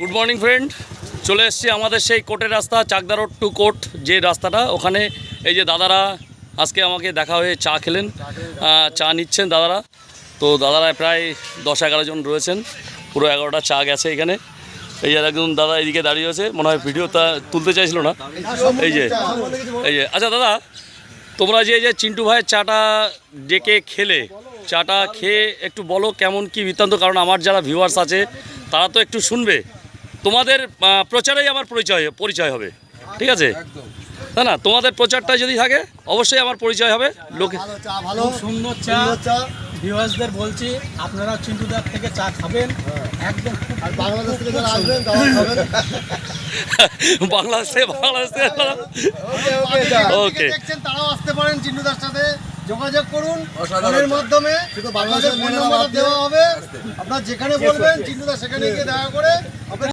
Good morning friend, চলে এসেছি আমাদের সেই কোর্টের রাস্তা, চাকদা রোড টু কোর্ট যে রাস্তাটা, ওখানে এই যে দাদারা আজকে আমাকে দেখা হয়ে চা খেলেন, চা নিচ্ছেন দাদারা। তো দাদারা প্রায় 10-11 জন রয়েছেন, পুরো 11টা চা গেছে এখানে। এই যে একজন দাদা এদিকে দাঁড়িয়ে আছে, মনে হয় ভিডিওটা তুলতে চাইছিল না। এই যে আচ্ছা দাদা, তোমরা যে চিন্টু ভাইয়ের চাটা ডেকে খেলে, চাটা খেয়ে একটু বলো কেমন কি বৃত্তান্ত, কারণ আমার যারা ভিউয়ার্স আছে তারা তো একটু শুনবে। তোমাদের প্রচারেই আমার পরিচয় হবে, ঠিক আছে? না না, তোমাদের প্রচারটা যদি থাকে অবশ্যই আমার পরিচয় হবে। লোকে ভালো সুন্দর চা, ভিউয়ার্সদের বলছি আপনারা চিন্টুদার থেকে চা খাবেন, একদম। আর বাংলাদেশ থেকে যারা আসবেন তারাও খাবেন। বাংলাদেশ ওকে, দেখছেন তারাও আসতে পারেন, চিন্টুদার সাথে যোগাযোগ করুন ফোনের মাধ্যমে। শুধু বাংলাদেশের ফোন নাম্বার দেওয়া হবে, আপনারা যেখানে বলবেন চিন্টুদা সেখানে গিয়ে দেখা করে